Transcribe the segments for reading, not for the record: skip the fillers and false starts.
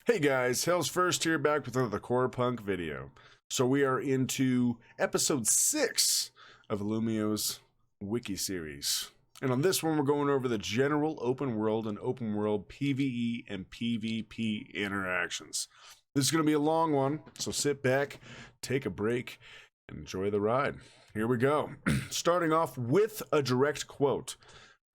Hey guys, Hell's First here, back with another Corepunk video. So we are into episode 6 of Alumio's Wiki series. And on this one we're going over the general open world and open world PvE and PvP interactions. This is going to be a long one, so sit back, take a break, and enjoy the ride. Here we go. Starting off with a direct quote.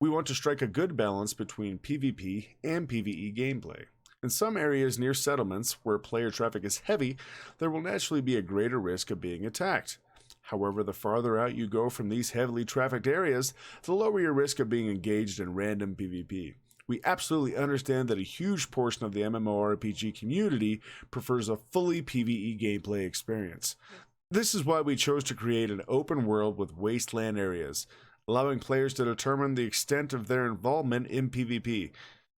We want to strike a good balance between PvP and PvE gameplay. In some areas near settlements where player traffic is heavy, there will naturally be a greater risk of being attacked. However, the farther out you go from these heavily trafficked areas, the lower your risk of being engaged in random PvP. We absolutely understand that a huge portion of the MMORPG community prefers a fully PvE gameplay experience. This is why we chose to create an open world with wasteland areas, allowing players to determine the extent of their involvement in PvP.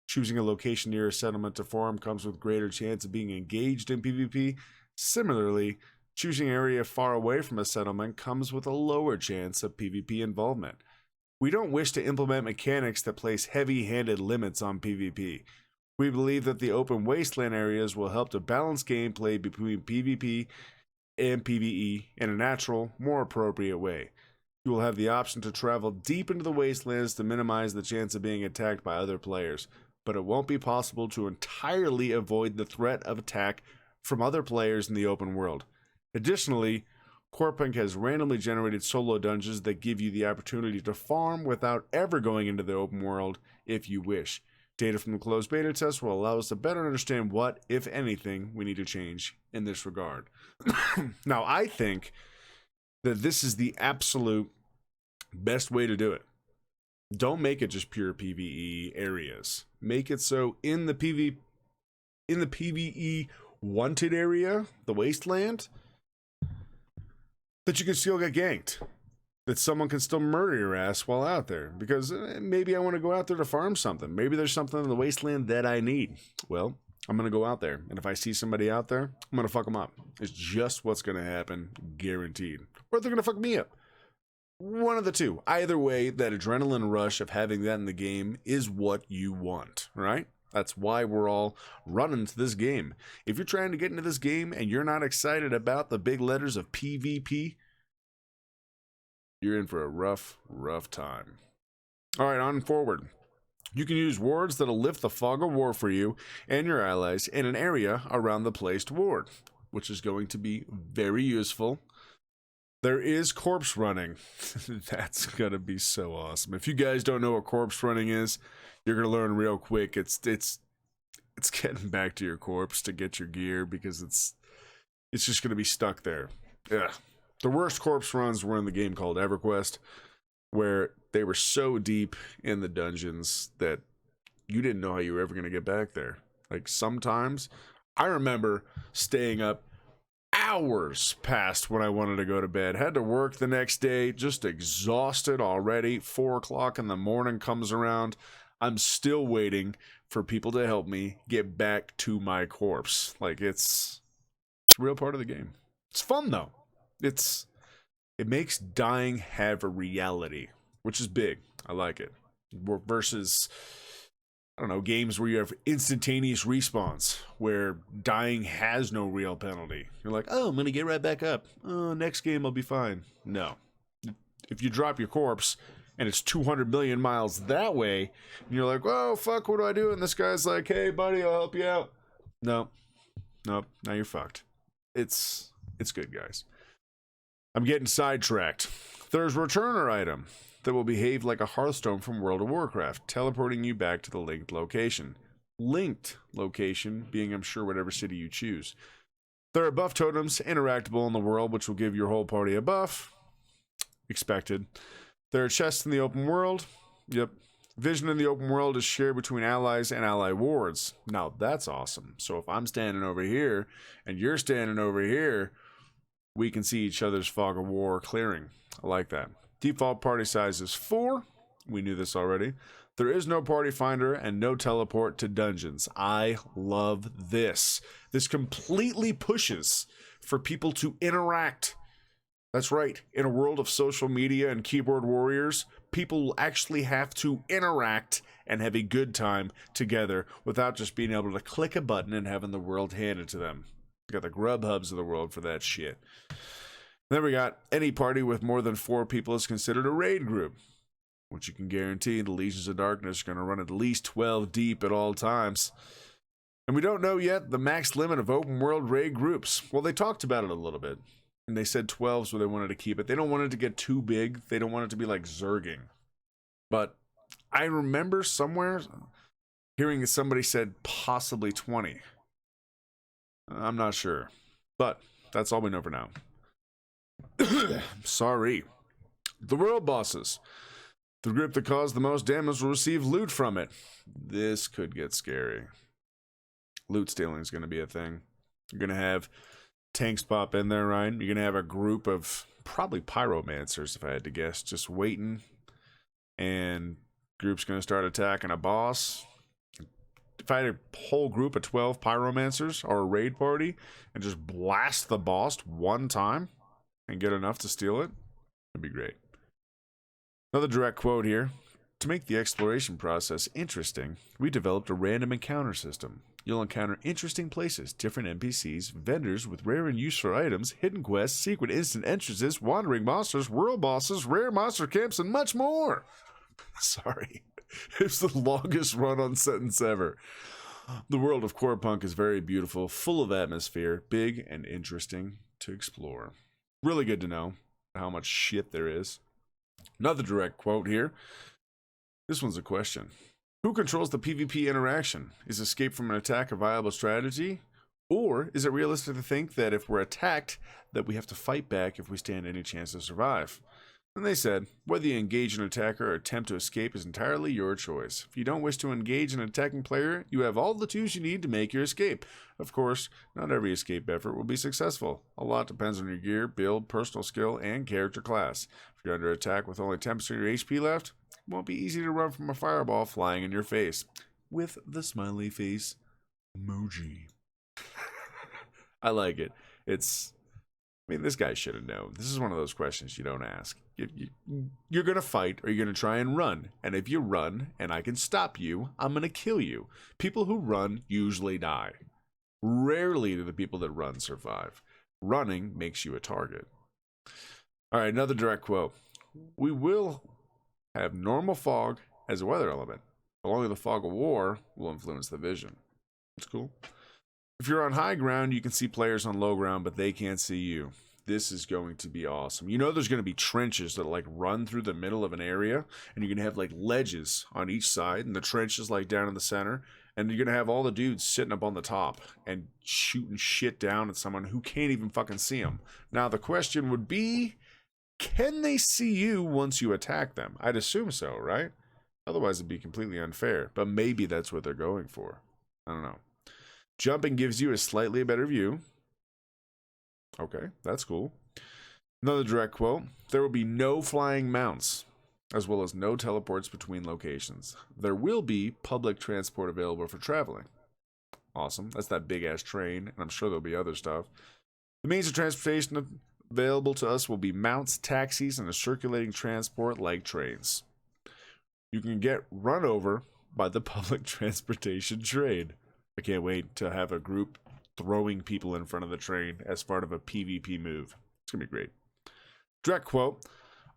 Choosing a location near a settlement to farm comes with greater chance of being engaged in PvP. Similarly, choosing an area far away from a settlement comes with a lower chance of PvP involvement. We don't wish to implement mechanics that place heavy-handed limits on PvP. We believe that the open wasteland areas will help to balance gameplay between PvP and PvE in a natural, more appropriate way. You will have the option to travel deep into the wastelands to minimize the chance of being attacked by other players, but it won't be possible to entirely avoid the threat of attack from other players in the open world. Additionally, Corepunk has randomly generated solo dungeons that give you the opportunity to farm without ever going into the open world if you wish. Data from the closed beta test will allow us to better understand what, if anything, we need to change in this regard. Now, I think that this is the absolute best way to do it. Don't make it just pure PvE areas. Make it so in the PvE wanted area, the wasteland, that you can still get ganked. That someone can still murder your ass while out there. Because maybe I want to go out there to farm something. Maybe there's something in the wasteland that I need. Well, I'm going to go out there. And if I see somebody out there, I'm going to fuck them up. It's just what's going to happen, guaranteed. Or they're going to fuck me up. One of the two. Either way, that adrenaline rush of having that in the game is what you want, right? That's why we're all running to this game. If you're trying to get into this game and you're not excited about the big letters of PvP, you're in for a rough time. All right, on forward. You can use wards that'll lift the fog of war for you and your allies in an area around the placed ward, which is going to be very useful. There is corpse running. That's gonna be so awesome. If you guys don't know what corpse running is, you're gonna learn real quick. It's getting back to your corpse to get your gear because it's just gonna be stuck there. Yeah. The worst corpse runs were in the game called EverQuest, where they were so deep in the dungeons that you didn't know how you were ever gonna get back there. Like sometimes, I remember staying up hours past when I wanted to go to bed. Had to work the next day, just exhausted already. 4 o'clock in the morning comes around. I'm still waiting for people to help me get back to my corpse. Like it's a real part of the game. It's fun though. It makes dying have a reality, which is big. I like it. Versus, I don't know, games where you have instantaneous respawns, where dying has no real penalty. You're like, oh, I'm going to get right back up. Oh, next game I'll be fine. No. If you drop your corpse, and it's 200 million miles that way, and you're like, oh, fuck, what do I do? And this guy's like, hey, buddy, I'll help you out. Nope, now you're fucked. It's good, guys. I'm getting sidetracked. There's a returner item that will behave like a Hearthstone from World of Warcraft, teleporting you back to the linked location. Linked location being, I'm sure, whatever city you choose. There are buff totems interactable in the world, which will give your whole party a buff. Expected. There are chests in the open world. Yep. Vision in the open world is shared between allies and ally wards. Now, that's awesome. So if I'm standing over here, and you're standing over here, we can see each other's fog of war clearing. I like that. Default party size is 4. We knew this already. There is no party finder and no teleport to dungeons. I love this. This completely pushes for people to interact That's right. In a world of social media and keyboard warriors, people will actually have to interact and have a good time together without just being able to click a button and having the world handed to them. You got the Grubhubs of the world for that shit. Then we got any party with more than 4 people is considered a raid group, which you can guarantee the Legions of Darkness are going to run at least 12 deep at all times. And we don't know yet the max limit of open world raid groups. Well, they talked about it a little bit. And they said 12 is where they wanted to keep it. They don't want it to get too big. They don't want it to be like Zerging. But I remember somewhere hearing somebody said possibly 20. I'm not sure. But that's all we know for now. Sorry. The world bosses. The group that caused the most damage will receive loot from it. This could get scary. Loot stealing is going to be a thing. You're going to have tanks pop in there, right? You're going to have a group of probably pyromancers, if I had to guess, just waiting. And group's going to start attacking a boss. If I had a whole group of 12 pyromancers or a raid party and just blast the boss one time and get enough to steal it, it'd be great. Another direct quote here. To make the exploration process interesting, we developed a random encounter system. You'll encounter interesting places, different NPCs, vendors with rare and useful items, hidden quests, secret instant entrances, wandering monsters, world bosses, rare monster camps, and much more. Sorry. It's the longest run-on sentence ever. The world of Corepunk is very beautiful, full of atmosphere, big and interesting to explore. Really good to know how much shit there is. Another direct quote here. This one's a question. Who controls the PvP interaction? Is escape from an attack a viable strategy? Or is it realistic to think that if we're attacked, that we have to fight back if we stand any chance to survive? And they said, whether you engage an attacker or attempt to escape is entirely your choice. If you don't wish to engage an attacking player, you have all the tools you need to make your escape. Of course, not every escape effort will be successful. A lot depends on your gear, build, personal skill, and character class. If you're under attack with only 10% of your HP left, it won't be easy to run from a fireball flying in your face. With the smiley face emoji. I like it. I mean, this guy should have known. This is one of those questions you don't ask. You're going to fight or you're going to try and run. And if you run and I can stop you, I'm going to kill you. People who run usually die. Rarely do the people that run survive. Running makes you a target. All right, another direct quote. We will have normal fog as a weather element. But only the fog of war will influence the vision. That's cool. If you're on high ground, you can see players on low ground, but they can't see you. This is going to be awesome. You know there's going to be trenches that like run through the middle of an area, and you're going to have like ledges on each side, and the trench is like down in the center, and you're going to have all the dudes sitting up on the top and shooting shit down at someone who can't even fucking see them. Now the question would be, can they see you once you attack them? I'd assume so, right? Otherwise it'd be completely unfair, but maybe that's what they're going for. I don't know. Jumping gives you a slightly better view. Okay, that's cool. Another direct quote. There will be no flying mounts, as well as no teleports between locations. There will be public transport available for traveling. Awesome. That's that big-ass train, and I'm sure there'll be other stuff. The means of transportation available to us will be mounts, taxis, and a circulating transport like trains. You can get run over by the public transportation train. I can't wait to have a group throwing people in front of the train as part of a PvP move. It's going to be great. Direct quote.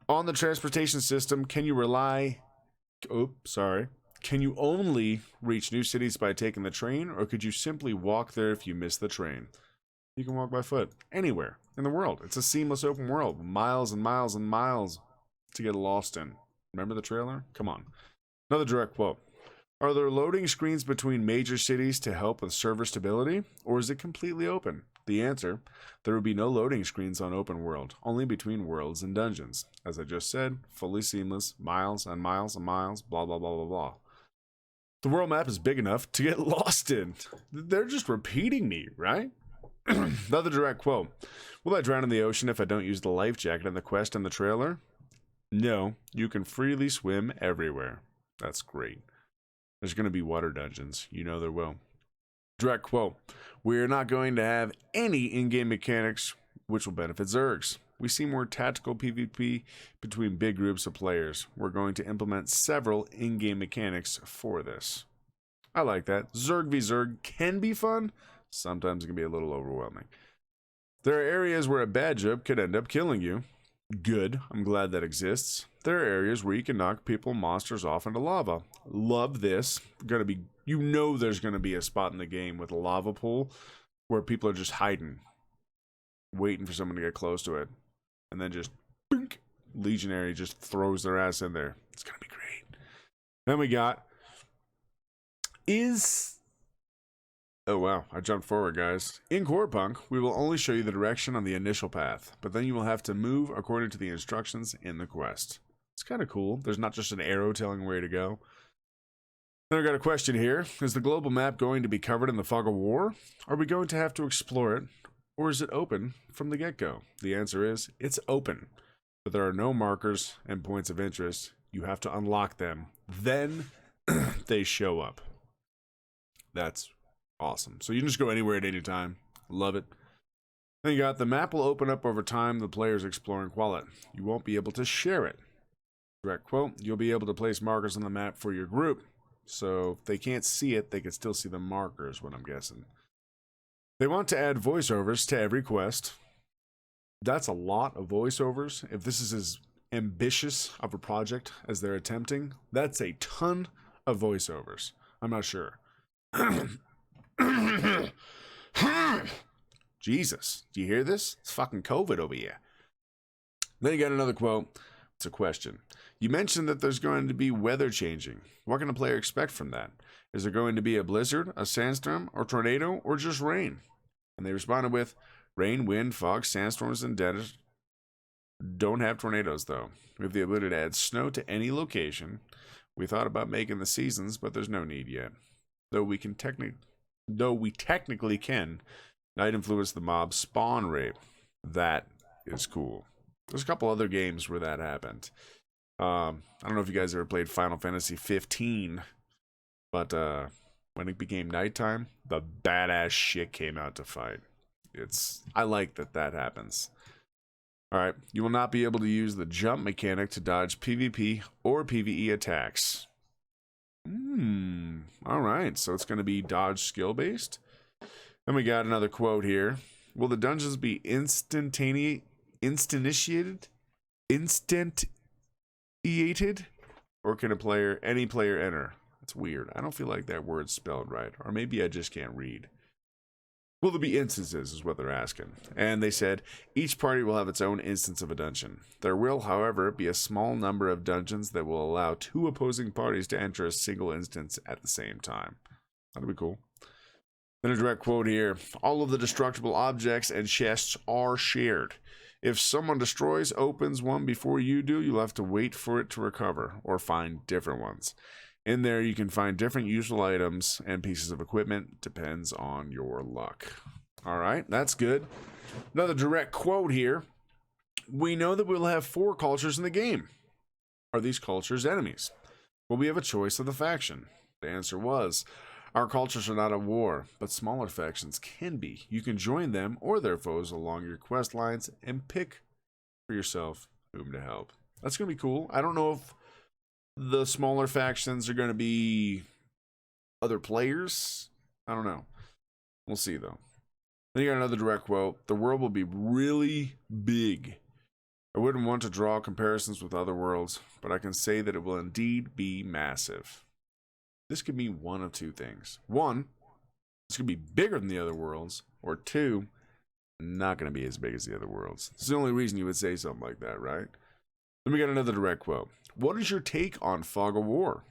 On the transportation system, can you only reach new cities by taking the train, or could you simply walk there if you miss the train? You can walk by foot anywhere in the world. It's a seamless open world. Miles and miles and miles to get lost in. Remember the trailer? Come on. Another direct quote. Are there loading screens between major cities to help with server stability, or is it completely open? The answer, there will be no loading screens on open world, only between worlds and dungeons. As I just said, fully seamless, miles and miles and miles, blah, blah, blah, blah, blah. The world map is big enough to get lost in. They're just repeating me, right? Another direct quote. Will I drown in the ocean if I don't use the life jacket in the quest and the trailer? No, you can freely swim everywhere. That's great. There's going to be water dungeons. You know there will. Direct quote. We are not going to have any in-game mechanics which will benefit Zergs. We see more tactical PvP between big groups of players. We're going to implement several in-game mechanics for this. I like that. Zerg v Zerg can be fun. Sometimes it can be a little overwhelming. There are areas where a bad job could end up killing you. Good. I'm glad that exists. There are areas where you can knock people and monsters off into lava. Love this. Gonna be, you know, there's gonna be a spot in the game with a lava pool where people are just hiding, waiting for someone to get close to it, and then just bink, Legionary just throws their ass in there. It's gonna be great. Then we got oh wow, I jumped forward, guys. In Corepunk, we will only show you the direction on the initial path, but then you will have to move according to the instructions in the quest. It's kind of cool. There's not just an arrow telling where to go. Then I got a question here. Is the global map going to be covered in the fog of war? Are we going to have to explore it? Or is it open from the get-go? The answer is, it's open. But there are no markers and points of interest. You have to unlock them. Then they show up. That's awesome. So you can just go anywhere at any time. Love it. Then you got the map will open up over time. The players explore and qual it. You won't be able to share it. Direct quote, you'll be able to place markers on the map for your group. So if they can't see it, they can still see the markers, what I'm guessing. They want to add voiceovers to every quest. That's a lot of voiceovers. If this is as ambitious of a project as they're attempting, that's a ton of voiceovers. I'm not sure. Jesus, do you hear this? It's fucking COVID over here. Then you got another quote. It's a question. You mentioned that there's going to be weather changing. What can a player expect from that? Is there going to be a blizzard, a sandstorm, or tornado, or just rain? And they responded with, rain, wind, fog, sandstorms, and dead. Don't have tornadoes, though. We have the ability to add snow to any location. We thought about making the seasons, but there's no need yet. Though we technically can, night influence the mob spawn rate. That is cool. There's a couple other games where that happened. I don't know if you guys ever played Final Fantasy 15, but when it became nighttime, the badass shit came out to fight. I like that happens. Alright, you will not be able to use the jump mechanic to dodge PvP or PvE attacks. Alright, so it's going to be dodge skill based. Then we got another quote here. Will the dungeons be instantiated? Or can any player enter? That's weird. I don't feel like that word's spelled right. Or maybe I just can't read. Will there be instances, is what they're asking. And they said, each party will have its own instance of a dungeon. There will, however, be a small number of dungeons that will allow two opposing parties to enter a single instance at the same time. That'll be cool. Then a direct quote here. All of the destructible objects and chests are shared. If someone opens one before you do, you'll have to wait for it to recover or find different ones. In there, you can find different useful items and pieces of equipment. Depends on your luck. All right, that's good. Another direct quote here. We know that we'll have 4 cultures in the game. Are these cultures enemies? Will we have a choice of the faction? The answer was, our cultures are not at war, but smaller factions can be. You can join them or their foes along your quest lines and pick for yourself whom to help. That's going to be cool. I don't know if the smaller factions are going to be other players. I don't know. We'll see, though. Then you got another direct quote. The world will be really big. I wouldn't want to draw comparisons with other worlds, but I can say that it will indeed be massive. This could mean one of two things. 1, it's going to be bigger than the other worlds. Or 2, not going to be as big as the other worlds. It's the only reason you would say something like that, right? Then we got another direct quote. What is your take on Fog of War?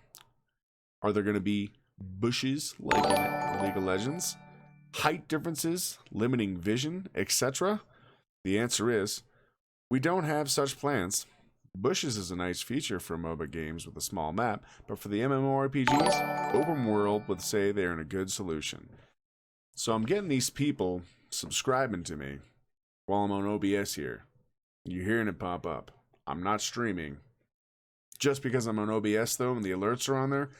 Are there going to be bushes like in League of Legends? Height differences, limiting vision, etc.? The answer is, we don't have such plans. Bushes is a nice feature for MOBA games with a small map, but for the MMORPGs, open world would say they're in a good solution. So I'm getting these people subscribing to me while I'm on OBS here. You're hearing it pop up. I'm not streaming. Just because I'm on OBS though and the alerts are on there,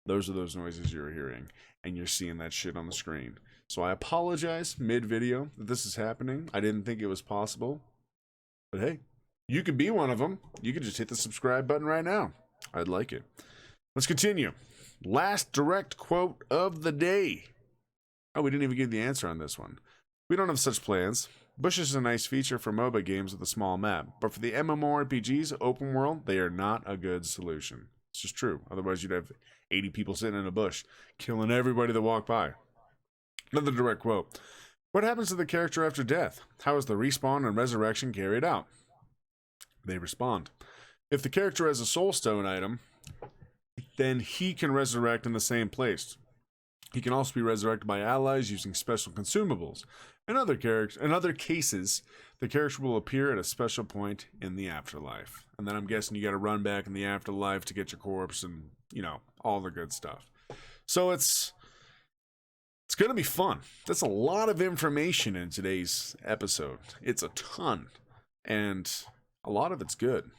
those are those noises you're hearing. And you're seeing that shit on the screen. So I apologize mid-video that this is happening. I didn't think it was possible. But hey, you could be one of them. You could just hit the subscribe button right now. I'd like it. Let's continue. Last direct quote of the day. Oh, we didn't even give the answer on this one. We don't have such plans. Bushes is a nice feature for MOBA games with a small map, but for the MMORPGs, open world, they are not a good solution. It's just true. Otherwise, you'd have 80 people sitting in a bush, killing everybody that walk by. Another direct quote. What happens to the character after death? How is the respawn and resurrection carried out? They respond. If the character has a soulstone item, then he can resurrect in the same place. He can also be resurrected by allies using special consumables. In other cases, the character will appear at a special point in the afterlife. And then I'm guessing you got to run back in the afterlife to get your corpse and, you know, all the good stuff. So it's going to be fun. That's a lot of information in today's episode. It's a ton. And a lot of it's good.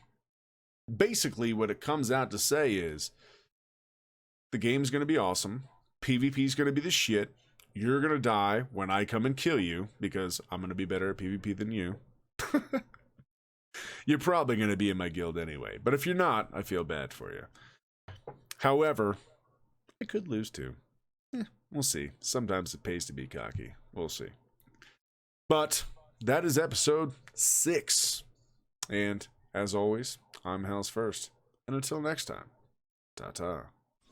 Basically, what it comes out to say is the game's going to be awesome. PvP is going to be the shit. You're going to die when I come and kill you because I'm going to be better at PvP than you. You're probably going to be in my guild anyway. But if you're not, I feel bad for you. However, I could lose too. We'll see. Sometimes it pays to be cocky. We'll see. But that is episode 6. And as always, I'm Hell's First. And until next time, ta-ta.